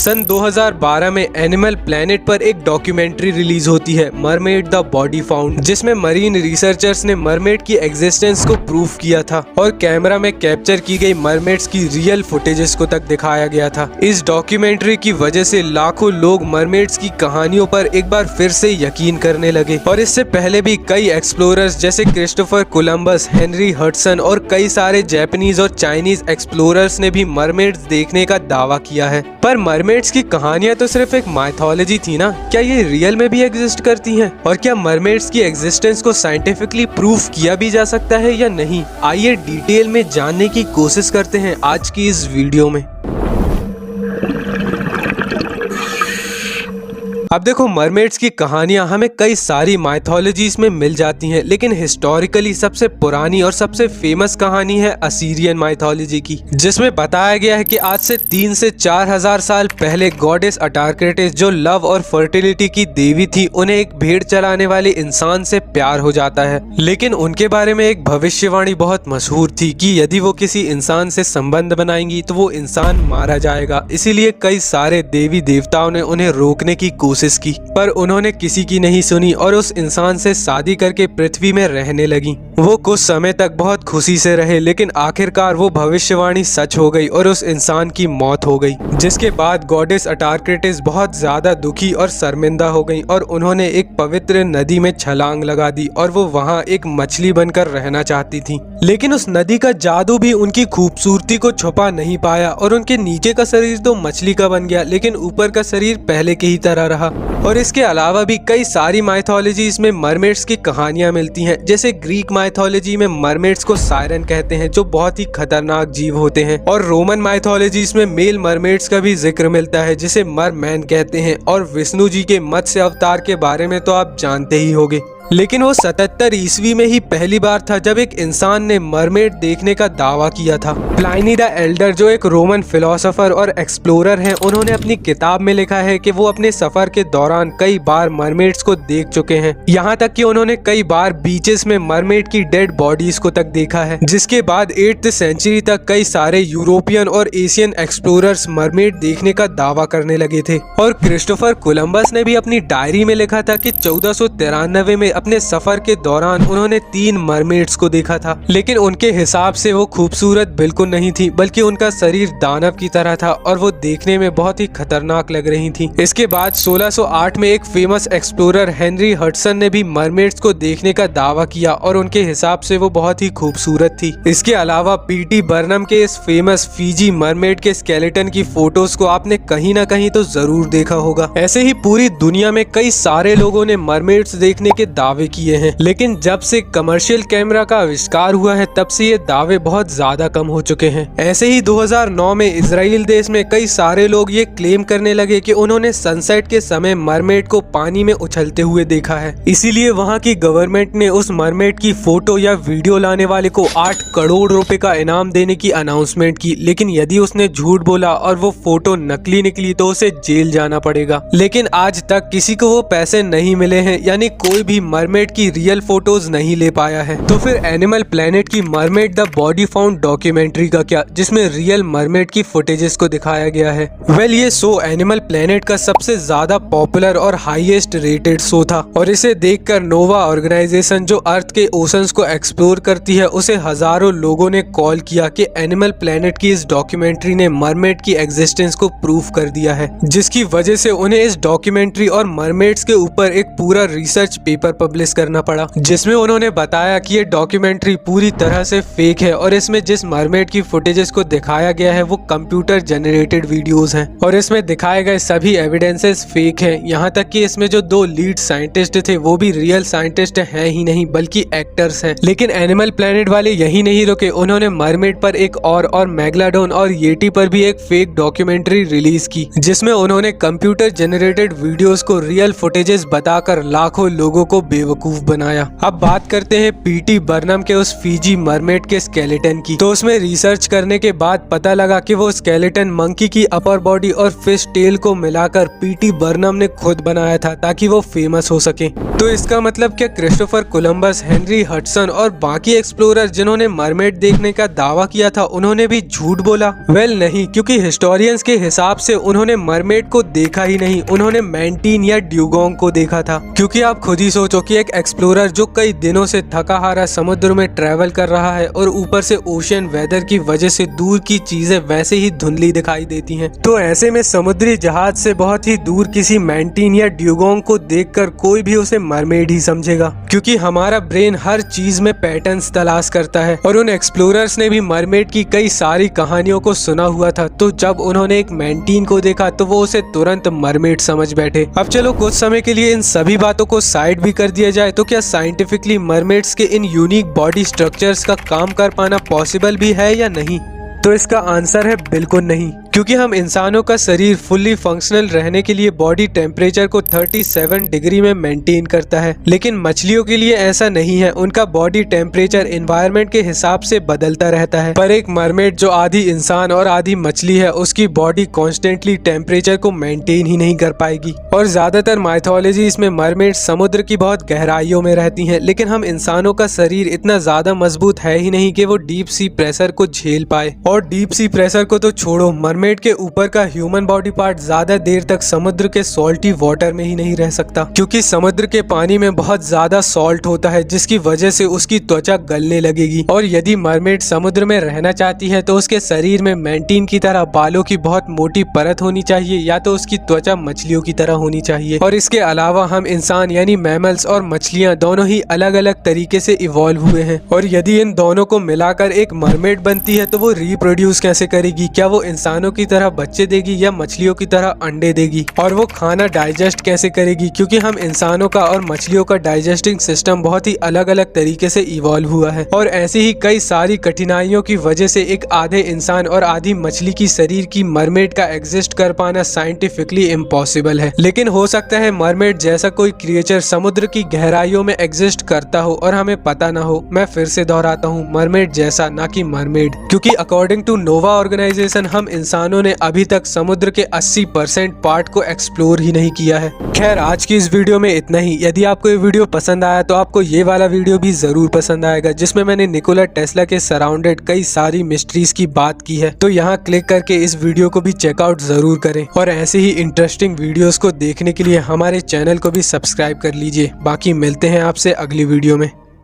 सन 2012 में animal planet पर एक डॉक्यूमेंट्री रिलीज होती है, मरमेड द बॉडी फाउंड, जिसमें मरीन रिसर्चर्स ने मरमेड की एग्जिस्टेंस को प्रूफ किया था और कैमरा में कैप्चर की गई मरमेड्स की रियल फुटेजेस को तक दिखाया गया था। इस डॉक्यूमेंट्री की वजह से लाखों लोग मरमेड्स की कहानियों पर एक बार फिर से यकीन करने लगे और इससे पहले भी कई एक्सप्लोरर्स जैसे क्रिस्टोफर कोलंबस, हेनरी हडसन और कई सारे जापानीज और चाइनीज एक्सप्लोरर्स ने भी मरमेड्स देखने का दावा किया है। पर मरमेड्स की कहानियां तो सिर्फ एक माइथोलॉजी थी ना, क्या ये रियल में भी एग्जिस्ट करती हैं? और क्या मरमेड्स की एग्जिस्टेंस को साइंटिफिकली प्रूफ किया भी जा सकता है या नहीं? आइए डिटेल में जानने की कोशिश करते हैं आज की इस वीडियो में। अब देखो, मरमेड्स की कहानियां हमें कई सारी माइथोलॉजीज में मिल जाती हैं, लेकिन हिस्टोरिकली सबसे पुरानी और सबसे फेमस कहानी है असीरियन माइथोलॉजी की, जिसमें बताया गया है कि आज से 3 से 4000 साल पहले गॉडेस अटार्क्टिस, जो लव और फर्टिलिटी की देवी थी, उन्हें एक भेड़ चराने वाले इंसान से प्यार हो जाता है। लेकिन उनके बारे में एक भविष्यवाणी बहुत मशहूर थी कि यदि वो किसी इंसान से संबंध बनाएंगी तो वो इंसान मारा जाएगा। इसीलिए कई सारे देवी देवताओं ने उन्हें रोकने की कोशिश की, पर उन्होंने किसी की नहीं सुनी और उस इंसान से शादी करके पृथ्वी में रहने लगी। वो कुछ समय तक बहुत खुशी से रहे, लेकिन आखिरकार वो भविष्यवाणी सच हो गई और उस इंसान की मौत हो गई, जिसके बाद गॉडेस अटार्क्टिस बहुत ज्यादा दुखी और शर्मिंदा हो गई और उन्होंने एक पवित्र नदी में छलांग लगा दी और वो वहाँ एक मछली बनकर रहना चाहती थी। लेकिन उस नदी का जादू भी उनकी खूबसूरती को छुपा नहीं पाया और उनके नीचे का शरीर तो मछली का बन गया, लेकिन ऊपर का शरीर पहले की ही तरह रहा। और इसके अलावा भी कई सारी माइथोलॉजीज में मरमेड्स की कहानियां मिलती हैं। जैसे ग्रीक माइथोलॉजी में मरमेड्स को सायरन कहते हैं, जो बहुत ही खतरनाक जीव होते हैं, और रोमन माइथोलॉजीज में मेल मरमेड्स का भी जिक्र मिलता है, जिसे मरमैन कहते हैं। और विष्णु जी के मत्स्य अवतार के बारे में तो आप जानते ही होंगे। लेकिन वो 77 ईस्वी में ही पहली बार था जब एक इंसान ने मरमेड देखने का दावा किया था। प्लाइनी द एल्डर, जो एक रोमन फिलोसोफर और एक्सप्लोरर हैं, उन्होंने अपनी किताब में लिखा है कि वो अपने सफर के दौरान कई बार मरमेड्स को देख चुके हैं। यहाँ तक कि उन्होंने कई बार बीचेस में मरमेड की डेड बॉडीज को तक देखा है। जिसके बाद 8th सेंचुरी तक कई सारे यूरोपियन और एशियन एक्सप्लोरर्स मरमेड देखने का दावा करने लगे थे। और क्रिस्टोफर कोलंबस ने भी अपनी डायरी में लिखा था कि 1493 में अपने सफर के दौरान उन्होंने 3 मरमेड्स को देखा था, लेकिन उनके हिसाब से वो खूबसूरत बिल्कुल नहीं थी, बल्कि उनका शरीर दानव की तरह था और वो देखने में बहुत ही खतरनाक लग रही थी। इसके बाद 1608 में एक फेमस एक्सप्लोरर हेनरी हडसन ने भी मरमेड्स को देखने का दावा किया और उनके हिसाब से वो बहुत ही खूबसूरत थी। इसके अलावा पीटी बर्नम के इस फेमस फीजी मरमेड के स्केलेटन की फोटोज को आपने कहीं ना कहीं तो जरूर देखा होगा। ऐसे ही पूरी दुनिया में कई सारे लोगों ने मरमेड्स देखने के दावे किए हैं, लेकिन जब से कमर्शियल कैमरा का आविष्कार हुआ है तब से ये दावे बहुत ज्यादा कम हो चुके हैं। ऐसे ही 2009 में इजराइल देश में कई सारे लोग ये क्लेम करने लगे कि उन्होंने सनसेट के समय मरमेड को पानी में उछलते हुए देखा है। इसीलिए वहाँ की गवर्नमेंट ने उस मरमेड की फोटो या वीडियो लाने वाले को 8 करोड़ रुपए का इनाम देने की अनाउंसमेंट की। लेकिन यदि उसने झूठ बोला और वो फोटो नकली निकली तो उसे जेल जाना पड़ेगा। लेकिन आज तक किसी को वो पैसे नहीं मिले हैं, यानी कोई भी मरमेड की रियल फोटोज नहीं ले पाया है। तो फिर एनिमल प्लेनेट की mermaid the body found documentary का क्या, जिसमें रियल मरमेड की फुटेजेस को दिखाया गया है? ये शो एनिमल प्लेनेट का सबसे ज्यादा पॉपुलर और हाईएस्ट रेटेड शो था और इसे देखकर नोवा ऑर्गेनाइजेशन, जो अर्थ के ओशंस को एक्सप्लोर करती है, उसे हजारों लोगों ने कॉल किया कि एनिमल प्लेनेट की इस डॉक्यूमेंट्री ने मरमेड की एग्जिस्टेंस को प्रूफ कर दिया है, जिसकी वजह से उन्हें इस डॉक्यूमेंट्री और मरमेड्स के ऊपर एक पूरा रिसर्च पेपर पब्लिश करना पड़ा, जिसमें उन्होंने बताया कि ये डॉक्यूमेंट्री पूरी तरह से फेक है और इसमें जिस मरमेड की फुटेजेस को दिखाया गया है वो कंप्यूटर जनरेटेड वीडियोस हैं और इसमें दिखाए गए सभी एविडेंसेस फेक हैं। यहाँ तक कि इसमें जो 2 लीड साइंटिस्ट थे वो भी रियल साइंटिस्ट हैं ही नहीं, बल्कि एक्टर्स हैं। लेकिन एनिमल प्लेनेट वाले यही नहीं रुके, उन्होंने मरमेड पर एक और मेगलाडोन और येटी पर भी एक फेक डॉक्यूमेंट्री रिलीज की, जिसमें उन्होंने कंप्यूटर जनरेटेड वीडियोस को रियल फुटेजेस बताकर लाखों लोगों को बेवकूफ बनाया। अब बात करते हैं पीटी बर्नम के उस फीजी मरमेड के स्केलेटन की। तो उसमें रिसर्च करने के बाद पता लगा कि वो स्केलेटन मंकी की अपर बॉडी और फिश टेल को मिलाकर पीटी बर्नम ने खुद बनाया था ताकि वो फेमस हो सके। तो इसका मतलब क्या क्रिस्टोफर कोलंबस, हेनरी हडसन और बाकी एक्सप्लोरर जिन्होंने मरमेड देखने का दावा किया था उन्होंने भी झूठ बोला? वेल नहीं, क्योंकि हिस्टोरियंस के हिसाब से उन्होंने मरमेड को देखा ही नहीं, उन्होंने मैंटीन या ड्यूगोंग को देखा था। क्योंकि आप खुद ही सोचो कि एक एक्सप्लोरर जो कई दिनों से थका हारा समुद्र में ट्रेवल कर रहा है और ऊपर से ओशियन वेदर की वजह से दूर की चीजें वैसे ही धुंधली दिखाई देती हैं, तो ऐसे में समुद्री जहाज से बहुत ही दूर किसी मैंटीन या ड्यूगोंग को देखकर कोई भी उसे मरमेड ही समझेगा। क्योंकि हमारा ब्रेन हर चीज में पैटर्न्स तलाश करता है और उन एक्सप्लोरर्स ने भी मरमेड की कई सारी कहानियों को सुना हुआ था, तो जब उन्होंने एक मैंटीन को देखा तो वो उसे तुरंत मरमेड समझ बैठे। अब चलो कुछ समय के लिए इन सभी बातों को साइड भी कर दिया जाए तो क्या साइंटिफिकली मरमेड्स के इन यूनिक बॉडी स्ट्रक्चर्स का काम कर पाना पॉसिबल भी है या नहीं? तो इसका आंसर है बिल्कुल नहीं, क्योंकि हम इंसानों का शरीर फुल्ली फंक्शनल रहने के लिए बॉडी टेम्परेचर को 37 डिग्री में मेंटेन करता है, लेकिन मछलियों के लिए ऐसा नहीं है। उनका बॉडी टेम्परेचर एनवायरनमेंट के हिसाब से बदलता रहता है। पर एक मरमेड जो आधी इंसान और आधी मछली है, उसकी बॉडी कॉन्स्टेंटली टेम्परेचर को मेंटेन ही नहीं कर पाएगी। और ज्यादातर माइथोलॉजीज में मरमेड समुद्र की बहुत गहराइयों में रहती है, लेकिन हम इंसानों का शरीर इतना ज्यादा मजबूत है ही नहीं कि वो डीप सी प्रेशर को झेल पाए। और डीप सी प्रेशर को तो छोड़ो, मरमेड के ऊपर का ह्यूमन बॉडी पार्ट ज्यादा देर तक समुद्र के सॉल्टी वाटर में ही नहीं रह सकता, क्योंकि समुद्र के पानी में बहुत ज्यादा सॉल्ट होता है, जिसकी वजह से उसकी त्वचा गलने लगेगी। और यदि मरमेड समुद्र में रहना चाहती है तो उसके शरीर में मैंटीन की तरह बालों की बहुत मोटी परत होनी चाहिए, या तो उसकी त्वचा मछलियों की तरह होनी चाहिए। और इसके अलावा हम इंसान यानी मैमल्स और मछलियां दोनों ही अलग अलग तरीके से इवॉल्व हुए हैं, और यदि इन दोनों को मिलाकर एक मरमेड बनती है तो वो रिप्रोड्यूस कैसे करेगी? क्या वो इंसानों की तरह बच्चे देगी या मछलियों की तरह अंडे देगी? और वो खाना डाइजेस्ट कैसे करेगी? क्योंकि हम इंसानों का और मछलियों का डाइजेस्टिंग सिस्टम बहुत ही अलग अलग तरीके से इवॉल्व हुआ है, और ऐसी ही कई सारी कठिनाइयों की वजह से एक आधे इंसान और आधी मछली की शरीर की मरमेड का एग्जिस्ट कर पाना साइंटिफिकली इम्पॉसिबल है। लेकिन हो सकता है मरमेड जैसा कोई क्रिएचर समुद्र की गहराइयों में एग्जिस्ट करता हो और हमें पता ना हो। मैं फिर से दोहराता हूँ, मरमेड जैसा, ना कि मरमेड, क्योंकि अकॉर्डिंग टू नोवा ऑर्गेनाइजेशन हम इंसानों ने अभी तक समुद्र के 80% पार्ट को एक्सप्लोर ही नहीं किया है। खैर, आज की इस वीडियो में इतना ही। यदि आपको ये वीडियो पसंद आया तो आपको ये वाला वीडियो भी जरूर पसंद आएगा, जिसमें मैंने निकोला टेस्ला के सराउंडेड कई सारी मिस्ट्रीज की बात की है। तो यहाँ क्लिक करके इस वीडियो को भी चेकआउट जरूर करें, और ऐसे ही इंटरेस्टिंग वीडियोस को देखने के लिए हमारे चैनल को भी सब्सक्राइब कर लीजिए। बाकी मिलते हैं आपसे अगली वीडियो में।